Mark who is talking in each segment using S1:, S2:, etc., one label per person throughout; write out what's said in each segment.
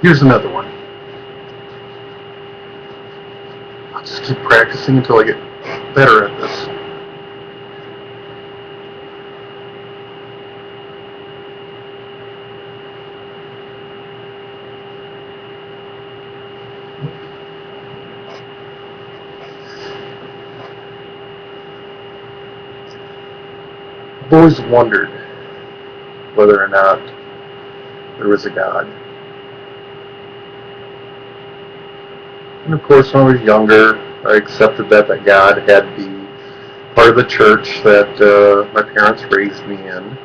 S1: Here's another one. I'll just keep practicing until I get better at this. I've always wondered whether or not there was a God. And of course, when I was younger, I accepted that God had to be part of the church that my parents raised me in.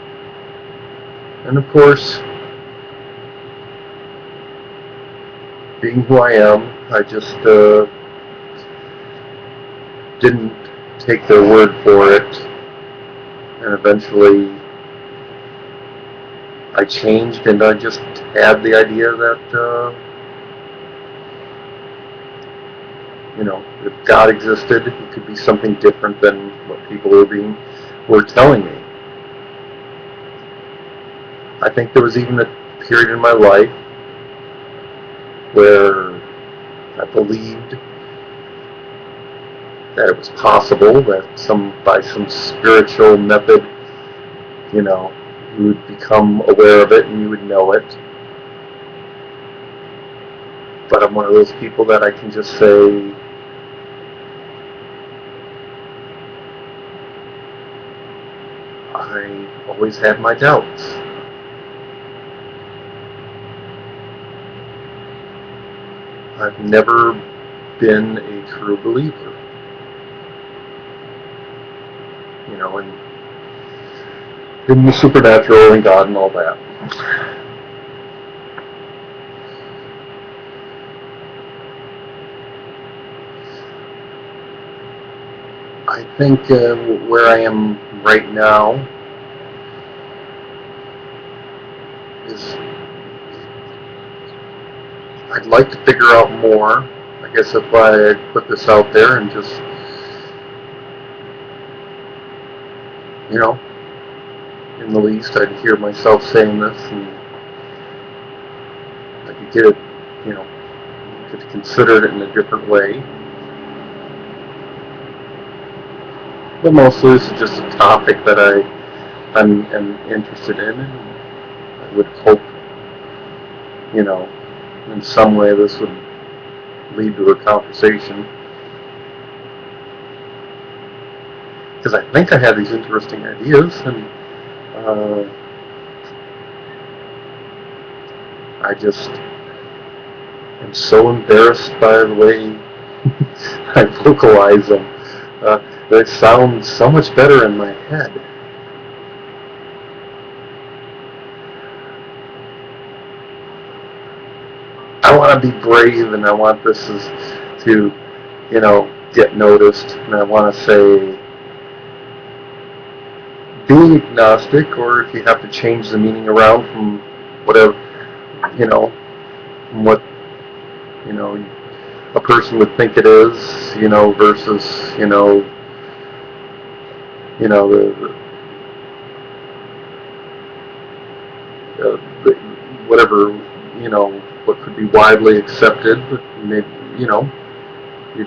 S1: And of course, being who I am, I just didn't take their word for it. And eventually, I changed and I just had the idea that, if God existed, it could be something different than what people were telling me. I think there was even a period in my life where I believed that it was possible that by some spiritual method, you would become aware of it and you would know it. But I'm one of those people that I can just say, I always had my doubts. I've never been a true believer. In the supernatural and God and all that. I think where I am right now is I'd like to figure out more. I guess if I put this out there and just, in the least, I'd hear myself saying this and I could get it, could consider it in a different way. But mostly this is just a topic that I'm interested in, and I would hope, in some way this would lead to a conversation. Because I think I have these interesting ideas, and I just am so embarrassed by the way I vocalize them. They sound so much better in my head. I want to be brave, and I want this to, get noticed, and I want to say, being agnostic, or if you have to change the meaning around from whatever, from what, a person would think it is, versus, the whatever, what could be widely accepted, but maybe, you'd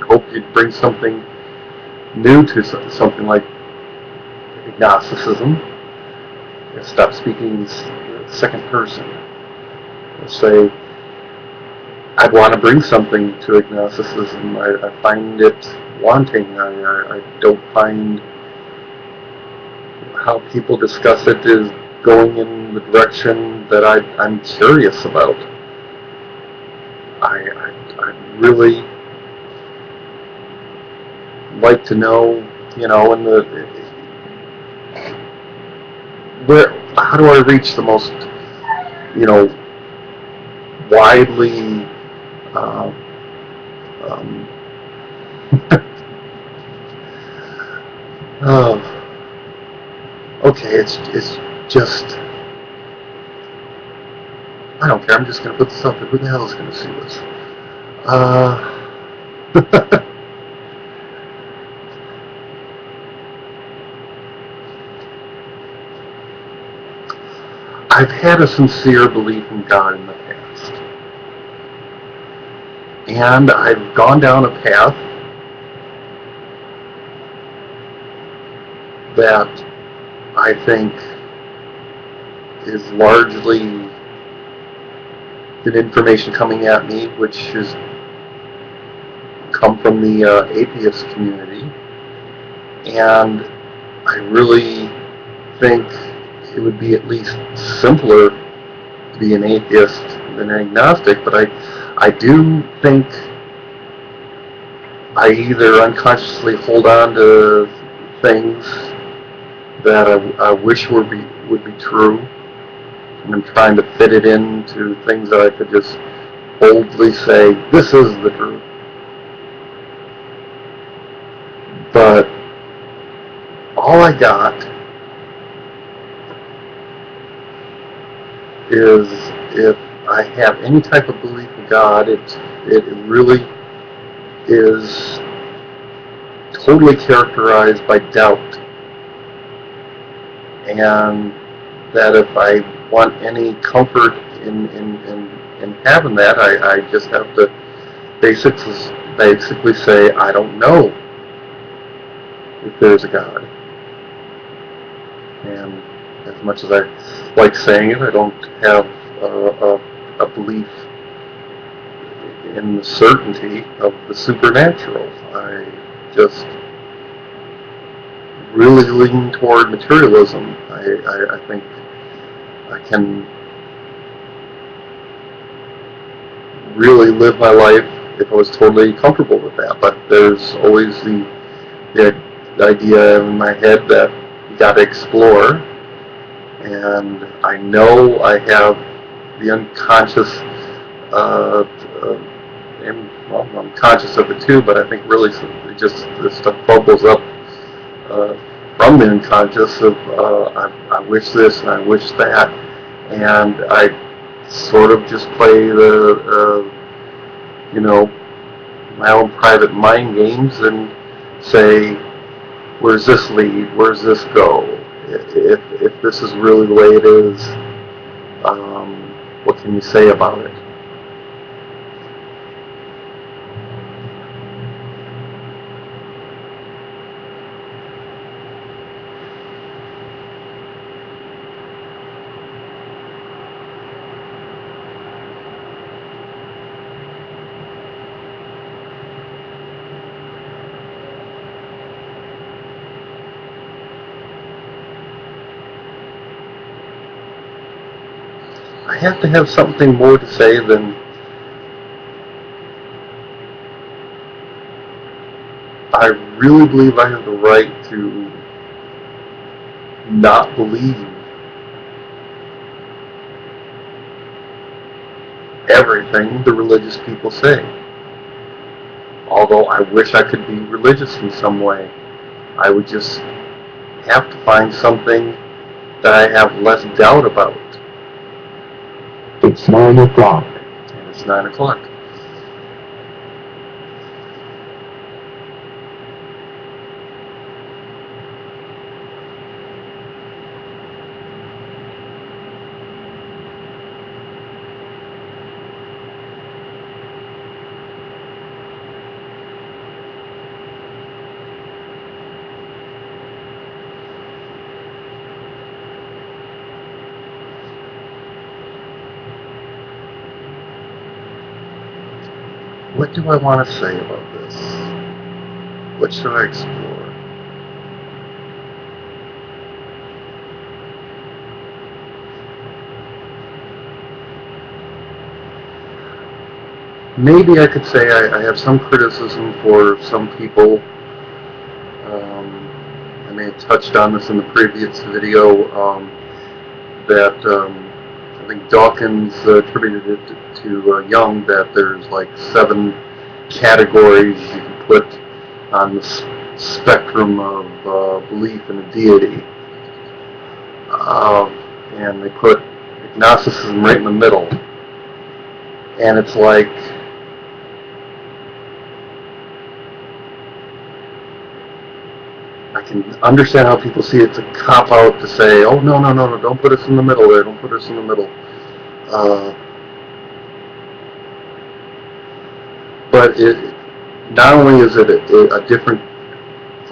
S1: hope you'd bring something new to something like agnosticism. Stop speaking second person. Say, I'd want to bring something to agnosticism. I find it wanting. I don't find how people discuss it is going in the direction that I'm curious about. I really like to know, how do I reach the most, widely, okay, it's just, I don't care, I'm just going to put this up there. Who the hell is going to see this? I've had a sincere belief in God in the past. And I've gone down a path that I think is largely the information coming at me, which has come from the atheist community. And I really think it would be at least simpler to be an atheist than an agnostic, but I do think I either unconsciously hold on to things that I wish would be true, and I'm trying to fit it into things that I could just boldly say, this is the truth. But all I got is, if I have any type of belief in God, it really is totally characterized by doubt. And that if I want any comfort in having that, I just have to basically say, I don't know if there's a God. And as much as I like saying it, I don't have a belief in the certainty of the supernatural. I just really lean toward materialism. I think I can really live my life if I was totally comfortable with that. But there's always the idea in my head that you got to explore. And I know I have the unconscious, and well, I'm conscious of it too, but I think really it just this stuff bubbles up from the unconscious of I wish this and I wish that, and I sort of just play the my own private mind games and say, where's this lead? Where's this go? If this is really the way it is, what can you say about it? I have to have something more to say than I really believe I have the right to not believe everything the religious people say. Although I wish I could be religious in some way, I would just have to find something that I have less doubt about.
S2: It's 9 o'clock.
S1: And it's 9 o'clock. What do I want to say about this? What should I explore? Maybe I could say I have some criticism for some people. I may have touched on this in the previous video, that I think Dawkins attributed it to Jung, that there's like 7 categories you can put on the spectrum of belief in a deity. And they put agnosticism right in the middle. And it's like, I can understand how people see it's a cop-out to say, oh, no, don't put us in the middle there, don't put us in the middle. but not only is it a different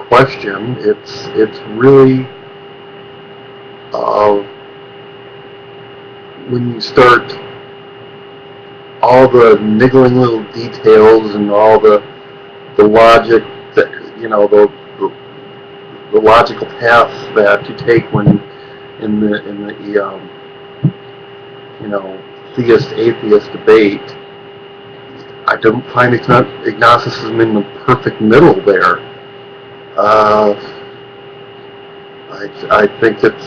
S1: question, it's really when you start all the niggling little details and all the logic that the logical path that you take when in the theist atheist debate. I don't find agnosticism in the perfect middle there. I think it's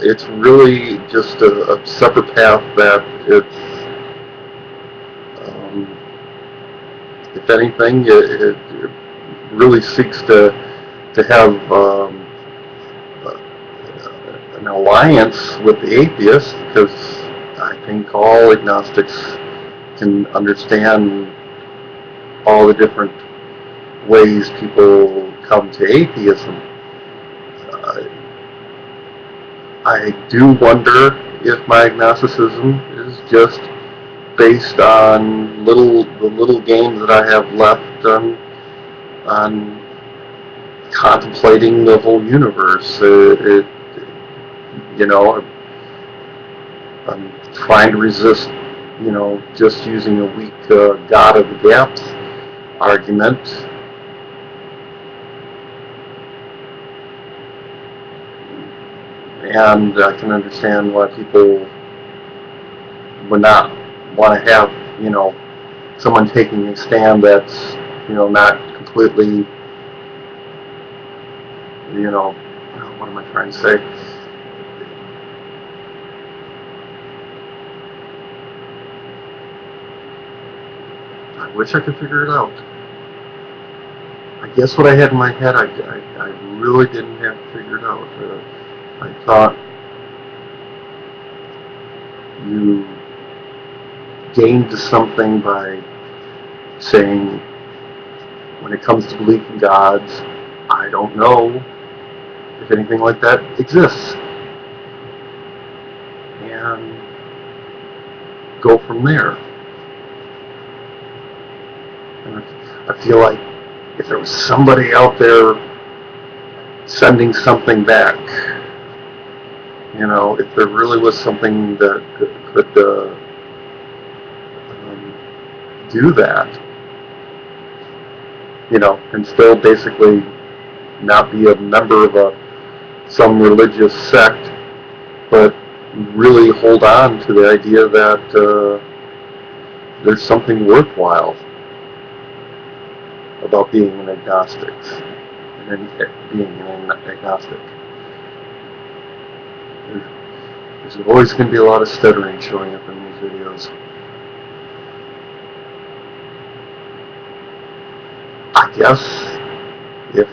S1: it's really just a separate path that if anything, it really seeks to have an alliance with the atheists, because I think all agnostics can understand all the different ways people come to atheism. I do wonder if my agnosticism is just based on the little games that I have left on contemplating the whole universe. I'm trying to resist, just using a weak God of the gaps argument. And I can understand why people would not want to have, someone taking a stand that's, not completely, what am I trying to say? I wish I could figure it out. I guess what I had in my head, I really didn't have to figure it out. I thought you gained something by saying, when it comes to belief in gods, I don't know if anything like that exists. And go from there. And I feel like if there was somebody out there sending something back, if there really was something that could do that, and still basically not be a member of some religious sect, but really hold on to the idea that there's something worthwhile about being an agnostic, There's always going to be a lot of stuttering showing up in these videos. I guess if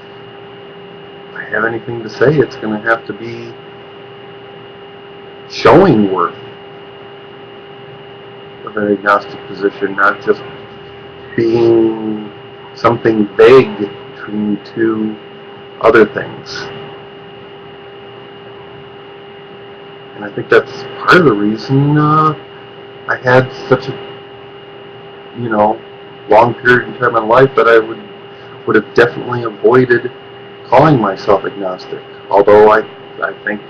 S1: I have anything to say, it's going to have to be showing worth of an agnostic position, not just being something vague between two other things. And I think that's part of the reason I had such a long period of time in life that I would have definitely avoided calling myself agnostic. Although I think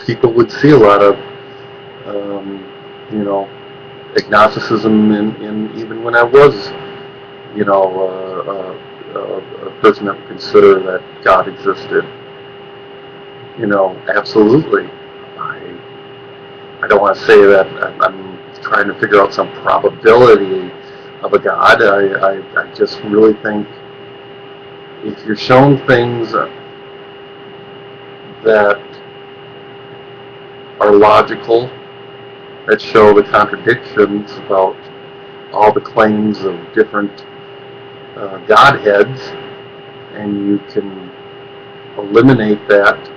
S1: people would see a lot of agnosticism in even when I was a person that would consider that God existed. Absolutely. I don't want to say that I'm trying to figure out some probability of a God. I just really think if you're shown things that are logical, that show the contradictions about all the claims of different Godheads, and you can eliminate that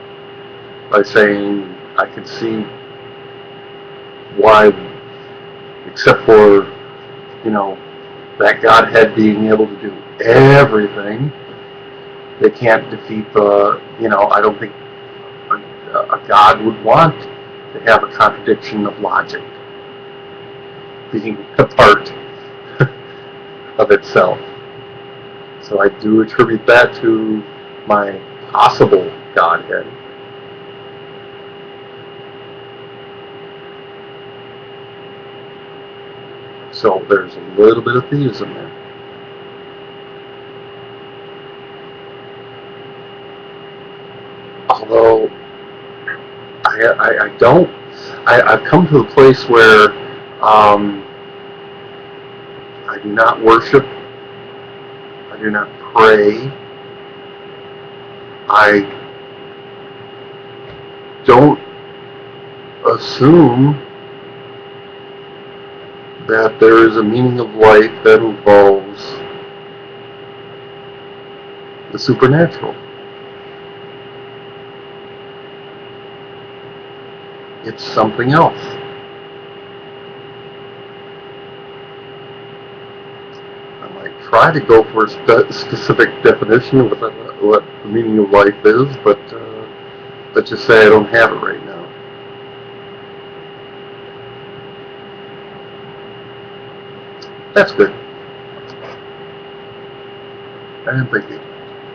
S1: by saying, I can see why, except for, that Godhead being able to do everything, they can't defeat I don't think a God would want to have a contradiction of logic being a part of itself. So I do attribute that to my possible Godhead. So there's a little bit of theism there. Although I don't, I've come to a place where I do not worship, I do not pray, I don't assume that there is a meaning of life that involves the supernatural. It's something else. I might try to go for a specific definition of what the meaning of life is, but let's just say I don't have it right now. That's good. I didn't think it.